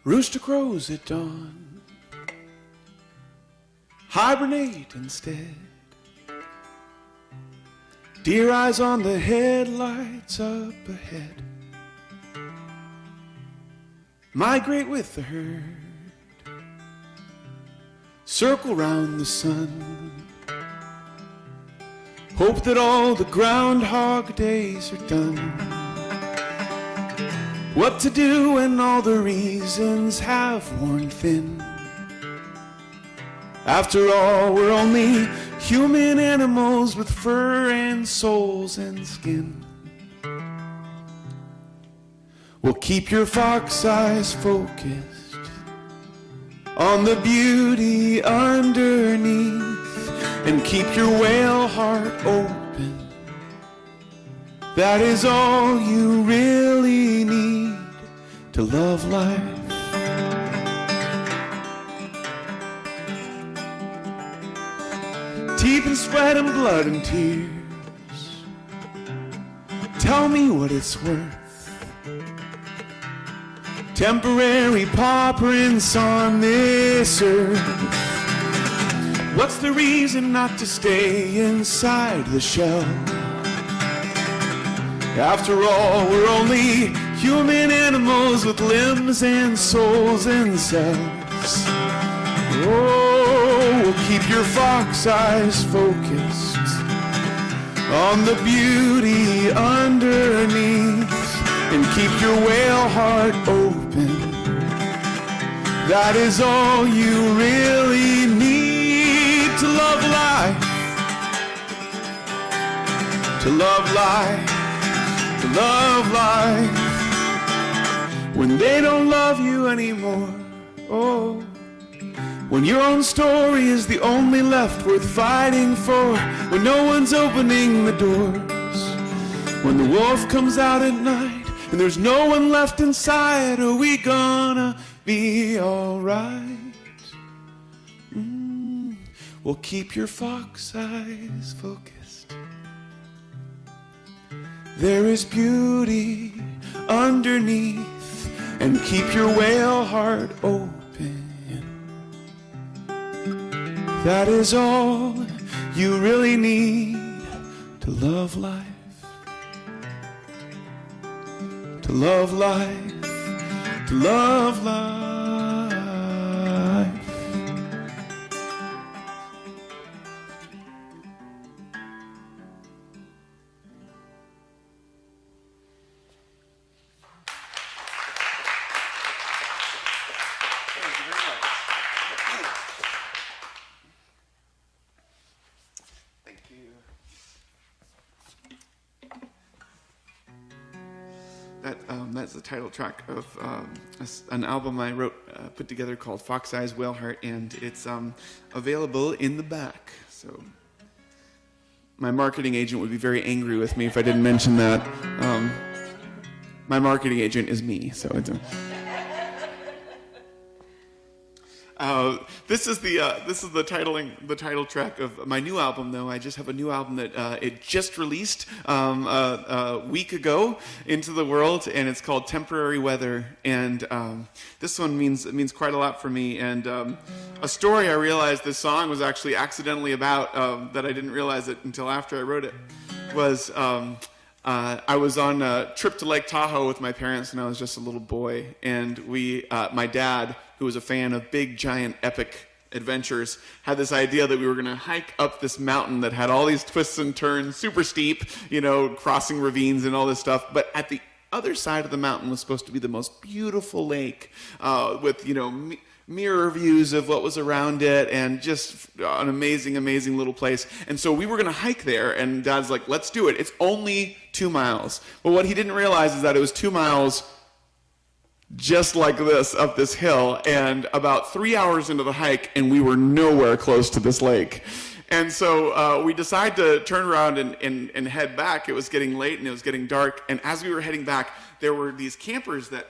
Rooster crows at dawn, hibernate instead. Deer eyes on the headlights up ahead. Migrate with the herd, circle round the sun. Hope that all the groundhog days are done. What to do when all the reasons have worn thin. After all, we're only human animals with fur and souls and skin. Well, keep your fox eyes focused on the beauty underneath, and keep your whale heart open. That is all you really need to love life. Teeth and sweat and blood and tears, tell me what it's worth. Temporary paw prints on this earth. What's the reason not to stay inside the shell? After all, we're only human animals with limbs and souls and cells. Oh, keep your fox eyes focused on the beauty underneath, and keep your whale heart open. That is all you really need to love life, to love life, to love life. When they don't love you anymore, oh, when your own story is the only left worth fighting for, when no one's opening the doors, when the wolf comes out at night and there's no one left inside, are we gonna be alright? Well, keep your fox eyes focused. There is beauty underneath, and keep your whale heart open. That is all you really need to love life, to love life, to love life. That's the title track of an album I wrote, put together called Fox Eyes Whale Heart, and it's available in the back. So my marketing agent would be very angry with me if I didn't mention that. My marketing agent is me, so it's This is the title track of my new album. Though I just have a new album that it just released a week ago into the world, and it's called Temporary Weather. And this one means quite a lot for me. And a story I realized this song was actually accidentally about that I didn't realize it until after I wrote it was. I was on a trip to Lake Tahoe with my parents, and I was just a little boy. And my dad, who was a fan of big, giant, epic adventures, had this idea that we were going to hike up this mountain that had all these twists and turns, super steep, crossing ravines and all this stuff. But at the other side of the mountain was supposed to be the most beautiful lake with, mirror views of what was around it, and just an amazing, amazing little place. And so we were going to hike there, and Dad's like, let's do it. It's only 2 miles. But what he didn't realize is that it was 2 miles just like this up this hill, and about 3 hours into the hike, and we were nowhere close to this lake. And so we decided to turn around and head back. It was getting late, and it was getting dark. And as we were heading back, there were these campers that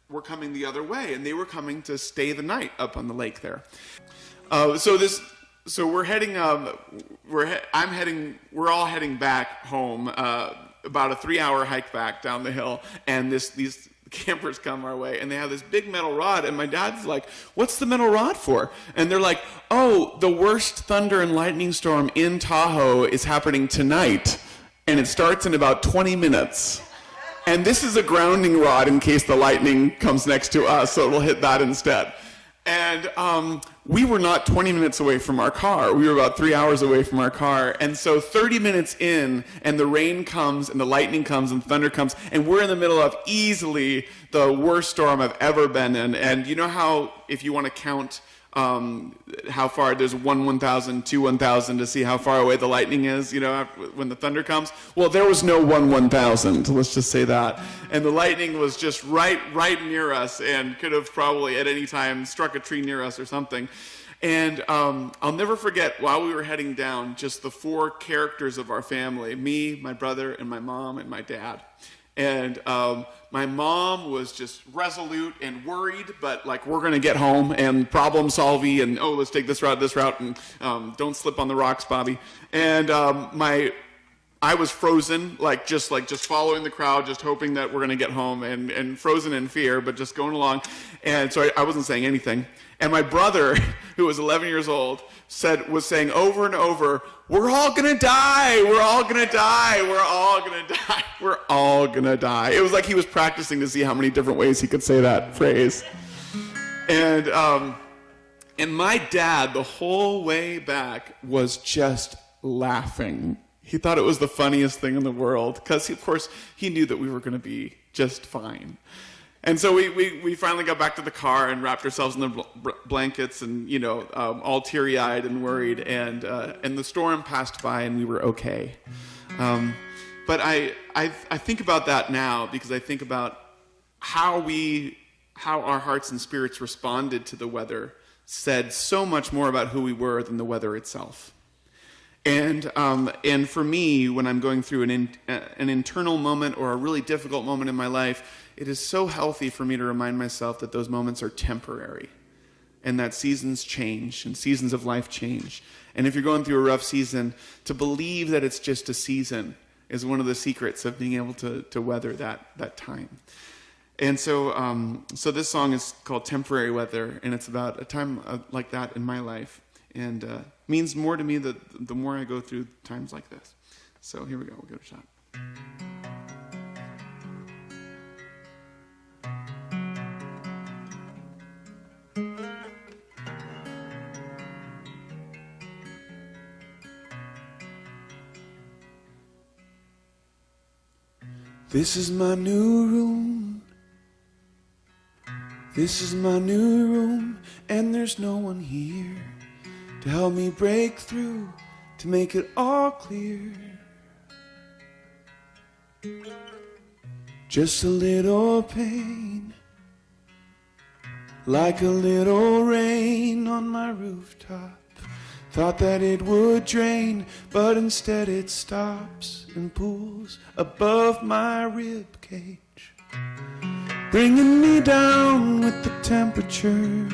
were coming the other way, and they were coming to stay the night up on the lake there. So we're heading. We're all heading back home. About a 3-hour hike back down the hill, and these campers come our way, and they have this big metal rod, and my dad's like, "What's the metal rod for?" And they're like, "Oh, the worst thunder and lightning storm in Tahoe is happening tonight, and it starts in about 20 minutes." And this is a grounding rod in case the lightning comes next to us, so it'll hit that instead. And we were not 20 minutes away from our car. We were about 3 hours away from our car. And so 30 minutes in, and the rain comes, and the lightning comes, and thunder comes, and we're in the middle of easily the worst storm I've ever been in. And you know how, if you want to count how far, there's 1,000, 2,000 to see how far away the lightning is, when the thunder comes. Well, there was no 1,000, let's just say that. And the lightning was just right near us, and could have probably at any time struck a tree near us or something. And I'll never forget, while we were heading down, just the 4 characters of our family: me, my brother, and my mom, and my dad. And my mom was just resolute and worried, but like, we're going to get home, and problem solving, and let's take this route, and don't slip on the rocks, Bobby. And I was frozen, just following the crowd, just hoping that we're going to get home, and frozen in fear, but just going along. And so I wasn't saying anything. And my brother, who was 11 years old, was saying over and over, "We're all going to die. We're all going to die. We're all going to die. We're all going to die." It was like he was practicing to see how many different ways he could say that phrase. And my dad, the whole way back, was just laughing. He thought it was the funniest thing in the world, because, of course, he knew that we were going to be just fine. And so we finally got back to the car and wrapped ourselves in the blankets, and all teary-eyed and worried, and the storm passed by, and we were okay. But I think about that now, because I think about how our hearts and spirits responded to the weather said so much more about who we were than the weather itself. And for me, when I'm going through an internal moment or a really difficult moment in my life, it is so healthy for me to remind myself that those moments are temporary, and that seasons change, and seasons of life change. And if you're going through a rough season, to believe that it's just a season is one of the secrets of being able to weather that time. And so this song is called Temporary Weather, and it's about a time like that in my life, and means more to me the more I go through times like this. So here we go. We'll give it a shot. This is my new room. This is my new room, and there's no one here to help me break through, to make it all clear. Just a little pain, like a little rain on my rooftop. Thought that it would drain, but instead it stops and pools above my rib cage, bringing me down with the temperature.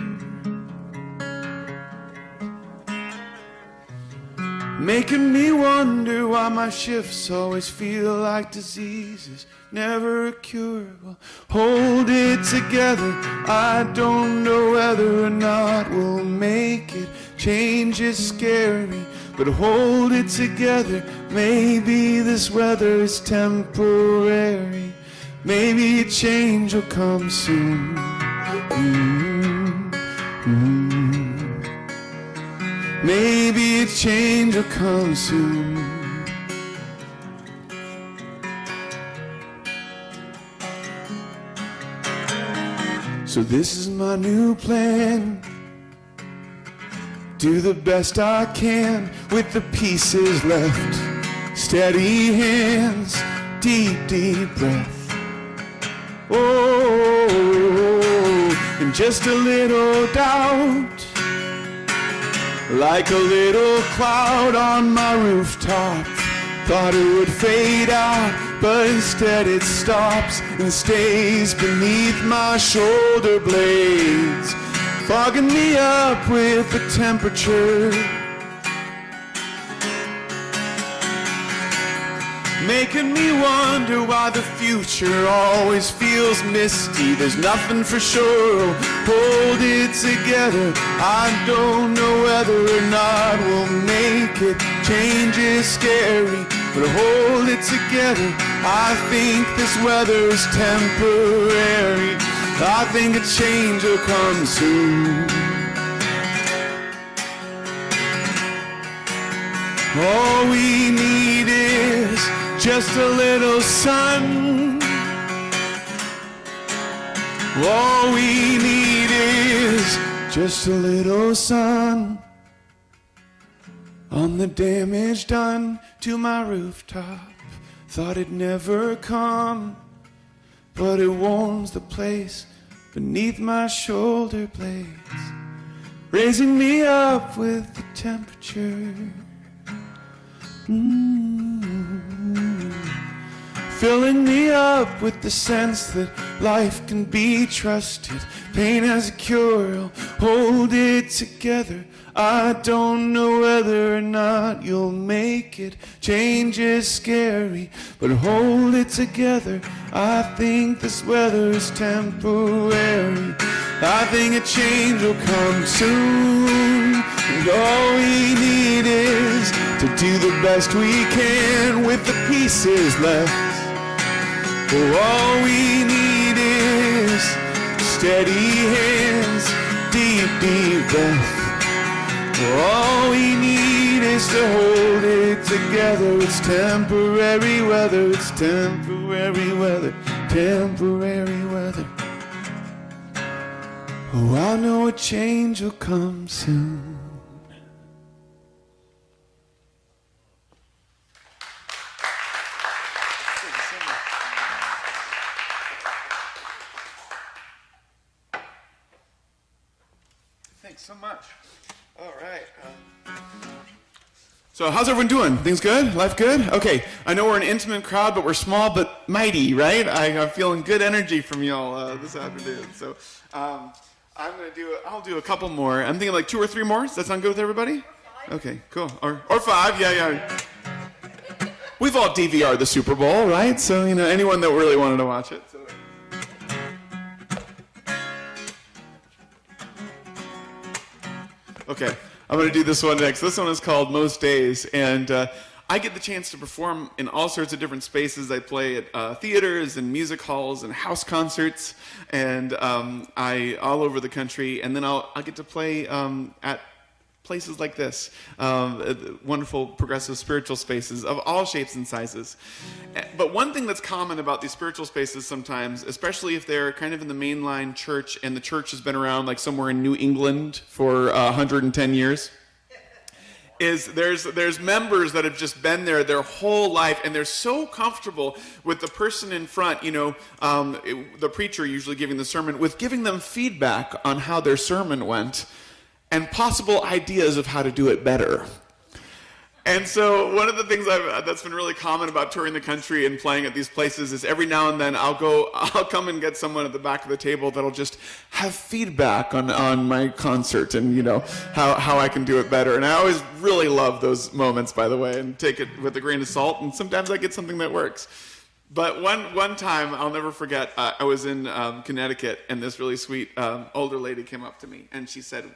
making me wonder why my shifts always feel like diseases, never a cure. Well, hold it together, I don't know whether or not we'll make it. Change is scary, but hold it together. Maybe this weather is temporary. Maybe a change will come soon. Maybe a change will come soon. So this is my new plan. Do the best I can with the pieces left. Steady hands, deep, deep breath. Oh, and just a little doubt, like a little cloud on my rooftop. Thought it would fade out, but instead it stops and stays beneath my shoulder blades, fogging me up with the temperature, making me wonder why the future always feels misty. There's nothing for sure. Hold it together. I don't know whether or not we'll make it. Change is scary, but hold it together. I think this weather is temporary. I think a change will come soon. All we need is just a little sun. All we need is just a little sun on the damage done to my rooftop. Thought it'd never come, but it warms the place beneath my shoulder blades, raising me up with the temperature. Filling me up with the sense that life can be trusted. Pain has a cure, hold it together. I don't know whether or not you'll make it. Change is scary, but hold it together. I think this weather is temporary. I think a change will come soon. And all we need is to do the best we can with the pieces left. Oh, all we need is steady hands, deep, deep breath. All we need is to hold it together. It's temporary weather, it's temporary weather, temporary weather. Oh, I know a change will come soon. Thanks so much. All right. So how's everyone doing? Things good? Life good? Okay. I know we're an intimate crowd, but we're small but mighty, right? I'm feeling good energy from y'all this afternoon. So I'll do a couple more. I'm thinking like 2 or 3 more. Does that sound good with everybody? Okay, cool. Or 5, yeah. We've all DVR'd the Super Bowl, right? So, anyone that really wanted to watch it. So. Okay, I'm going to do this one next. This one is called Most Days, and I get the chance to perform in all sorts of different spaces. I play at theaters and music halls and house concerts, and all over the country. And then I'll get to play at places like this, wonderful progressive spiritual spaces of all shapes and sizes. But one thing that's common about these spiritual spaces sometimes, especially if they're kind of in the mainline church and the church has been around like somewhere in New England for 110 years, is there's members that have just been there their whole life, and they're so comfortable with the person in front, the preacher usually giving the sermon, with giving them feedback on how their sermon went and possible ideas of how to do it better. And so one of the things that's been really common about touring the country and playing at these places is every now and then I'll come and get someone at the back of the table that'll just have feedback on my concert and, you know, how I can do it better. And I always really love those moments, by the way, and take it with a grain of salt. And sometimes I get something that works. But one time, I'll never forget, I was in Connecticut, and this really sweet older lady came up to me, and she said,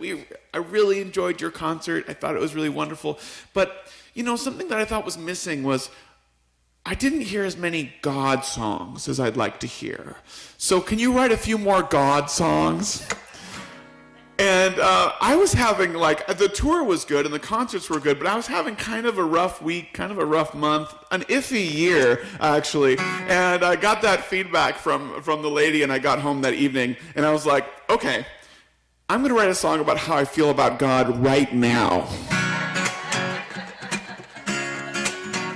I really enjoyed your concert. I thought it was really wonderful. But, you know, something that I thought was missing was I didn't hear as many God songs as I'd like to hear. So can you write a few more God songs? And I was having, the tour was good and the concerts were good, but I was having kind of a rough week, kind of a rough month, an iffy year, actually. And I got that feedback from the lady, and I got home that evening, and I was like, okay, I'm going to write a song about how I feel about God right now.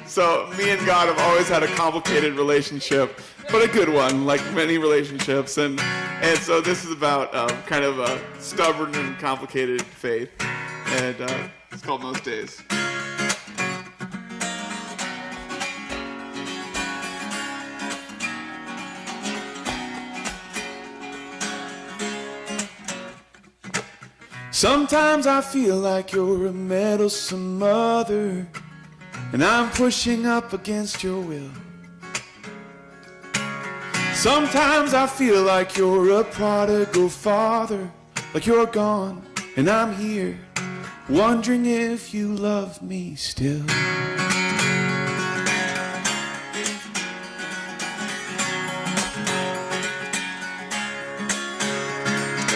So me and God have always had a complicated relationship, but a good one, like many relationships. And so this is about kind of a stubborn and complicated faith. And it's called Most Days. Sometimes I feel like you're a meddlesome mother, and I'm pushing up against your will. Sometimes I feel like you're a prodigal father, like you're gone and I'm here, wondering if you love me still.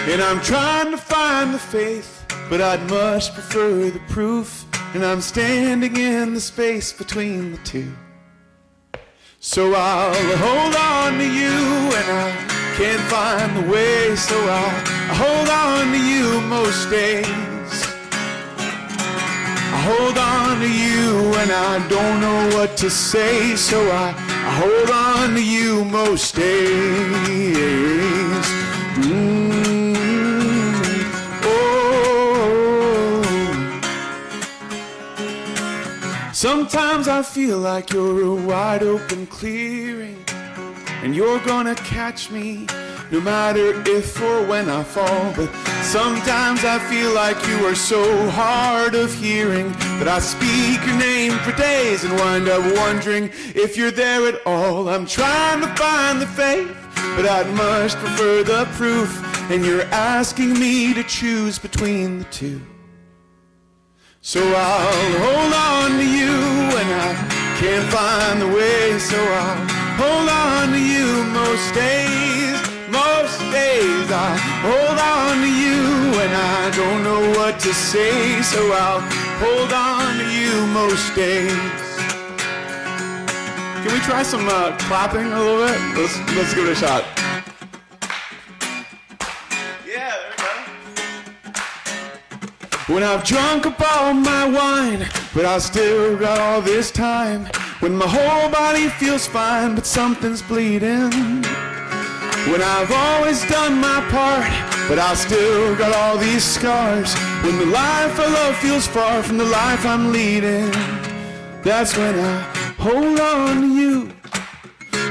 And I'm trying to find the faith, but I'd much prefer the proof. And I'm standing in the space between the two. So I'll hold on to you, and I can't find the way. So I'll hold on to you most days. I hold on to you, and I don't know what to say. So I hold on to you most days. Sometimes I feel like you're a wide open clearing, and you're gonna catch me no matter if or when I fall. But sometimes I feel like you are so hard of hearing that I speak your name for days and wind up wondering if you're there at all. I'm trying to find the faith, but I'd much prefer the proof, and you're asking me to choose between the two. So I'll hold on to you when I can't find the way. So I'll hold on to you most days. Most days I hold on to you when I don't know what to say. So I'll hold on to you most days. Can we try some clapping a little bit? Let's give it a shot. When I've drunk up all my wine, but I still got all this time. When my whole body feels fine, but something's bleeding. When I've always done my part, but I still got all these scars. When the life I love feels far from the life I'm leading, that's when I hold on to you.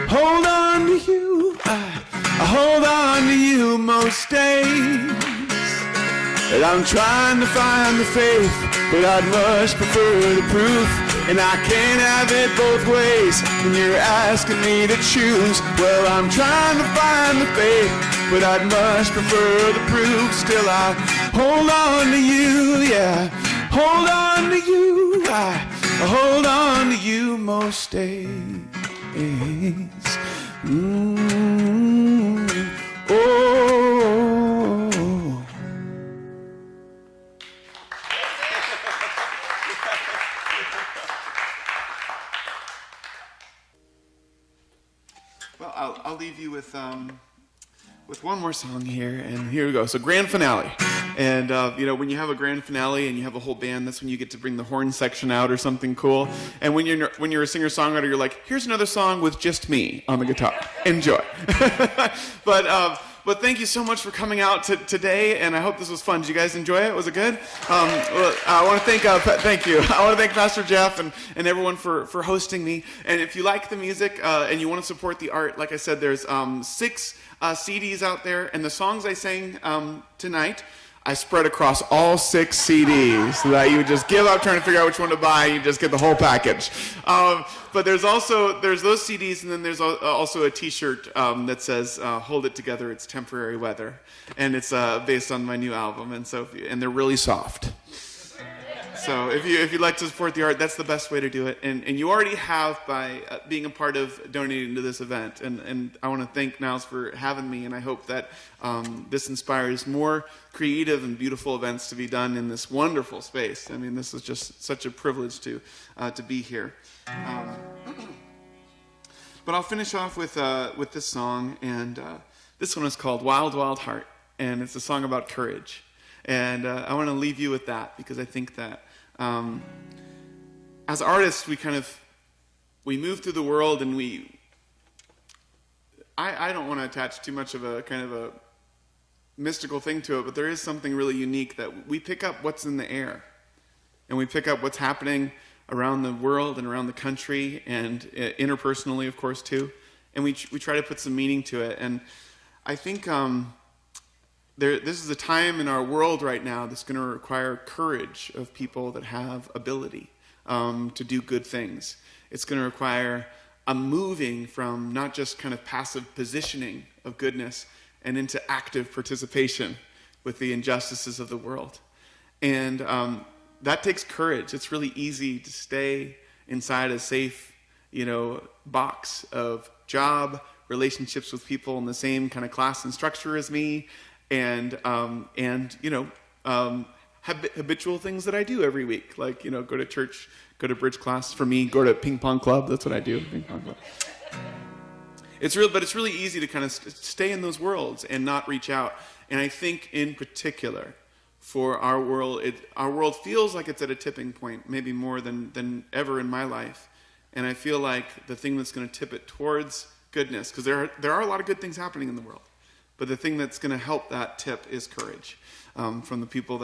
Hold on to you. I hold on to you most days. And I'm trying to find the faith, but I'd much prefer the proof. And I can't have it both ways, and you're asking me to choose. Well, I'm trying to find the faith, but I'd much prefer the proof. Still I hold on to you, yeah. Hold on to you, I hold on to you most days. Oh. Well, I'll leave you with one more song here, and here we go. So grand finale, and when you have a grand finale and you have a whole band, that's when you get to bring the horn section out or something cool. And when you're a singer-songwriter, you're like, here's another song with just me on the guitar. Enjoy. But But thank you so much for coming out today, and I hope this was fun. Did you guys enjoy it? Was it good? Well, I want to thank you. I want to thank Pastor Jeff and everyone for hosting me. And if you like the music and you want to support the art, like I said, there's 6 CDs out there, and the songs I sang tonight, I spread across all 6 CDs so that you would just give up trying to figure out which one to buy. You just get the whole package. But there's those CDs, and then there's also a T-shirt that says "Hold It Together, It's Temporary Weather," and it's based on my new album. And and they're really soft. So if you'd like to support the art, that's the best way to do it. And you already have by being a part of donating to this event. And I want to thank Niles for having me, and I hope that this inspires more creative and beautiful events to be done in this wonderful space. I mean, this is just such a privilege to be here. But I'll finish off with this song, and this one is called "Wild, Wild Heart," and it's a song about courage. And I want to leave you with that, because I think that as artists, we move through the world, and I don't want to attach too much of a kind of a mystical thing to it, but there is something really unique that we pick up what's in the air, and we pick up what's happening around the world and around the country, and interpersonally, of course, too, and we try to put some meaning to it. And I think this is a time in our world right now that's going to require courage of people that have ability to do good things. It's going to require a moving from not just kind of passive positioning of goodness and into active participation with the injustices of the world. And that takes courage. It's really easy to stay inside a safe, box of job, relationships with people in the same kind of class and structure as me, and habitual things that I do every week, like go to church, go to bridge class. For me, go to ping pong club. That's what I do. Ping pong club. But it's really easy to kind of stay in those worlds and not reach out. And I think in particular for our world feels like it's at a tipping point, maybe more than ever in my life. And I feel like the thing that's going to tip it towards goodness, because there are a lot of good things happening in the world. But the thing that's going to help that tip is courage from the people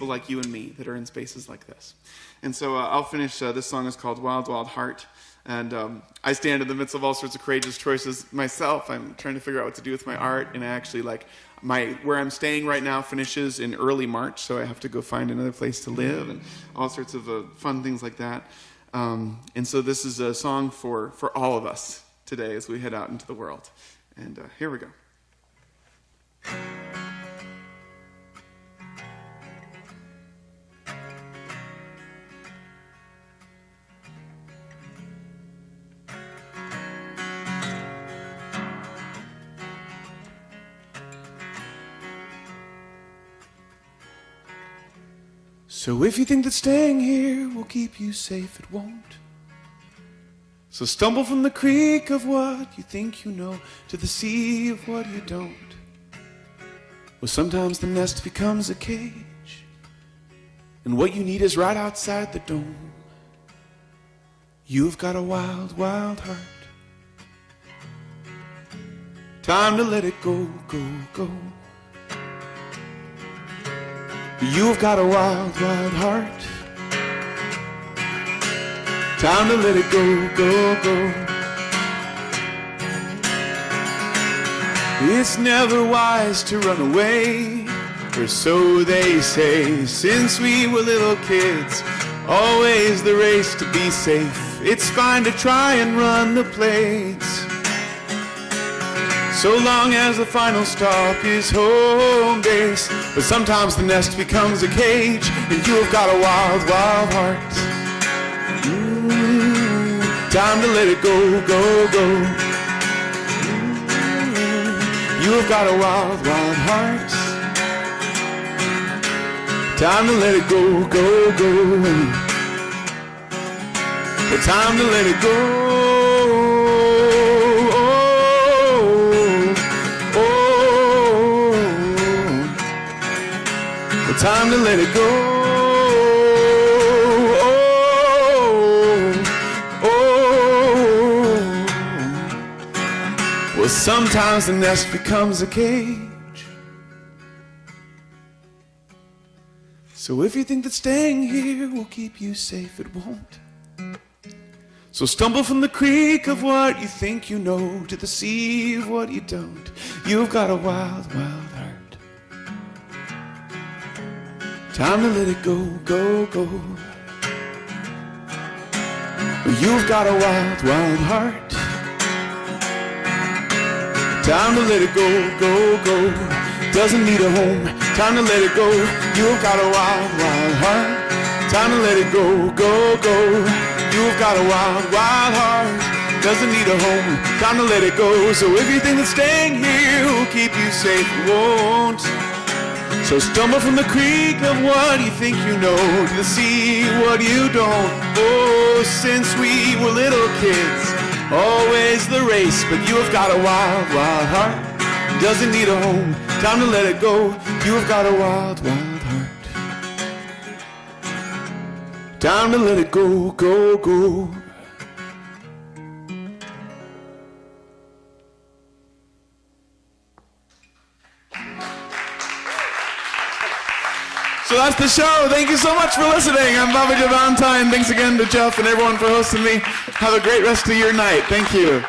like you and me that are in spaces like this. And so I'll finish. This song is called "Wild, Wild Heart." And I stand in the midst of all sorts of courageous choices myself. I'm trying to figure out what to do with my art. And I actually where I'm staying right now finishes in early March. So I have to go find another place to live and all sorts of fun things like that. And so this is a song for all of us today as we head out into the world. And here we go. So if you think that staying here will keep you safe, it won't. So stumble from the creek of what you think you know to the sea of what you don't. Well, sometimes the nest becomes a cage, and what you need is right outside the dome. You've got a wild, wild heart. Time to let it go, go, go. You've got a wild, wild heart. Time to let it go, go, go. It's never wise to run away, or so they say. Since we were little kids, always the race to be safe. It's fine to try and run the plates, so long as the final stop is home base. But sometimes the nest becomes a cage, and you've got a wild, wild heart. Time to let it go, go, go. You've got a wild, wild heart. Time to let it go, go, go. Time to let it go. Time to let it go. Well, sometimes the nest becomes a cage. So if you think that staying here will keep you safe, it won't. So stumble from the creek of what you think you know to the sea of what you don't. You've got a wild, wild heart. Time to let it go, go, go. You've got a wild, wild heart. Time to let it go, go, go. Doesn't need a home. Time to let it go. You've got a wild, wild heart. Time to let it go, go, go. You've got a wild, wild heart. Doesn't need a home. Time to let it go. So if you think that staying here will keep you safe, it won't. So stumble from the creek of what you think you know to the sea what you don't. Oh, since we were little kids, always the race, but you have got a wild, wild heart. Doesn't need a home. Time to let it go. You have got a wild, wild heart. Time to let it go, go, go. So that's the show. Thank you so much for listening. I'm Jo Valentine. Thanks again to Jeff and everyone for hosting me. Have a great rest of your night. Thank you.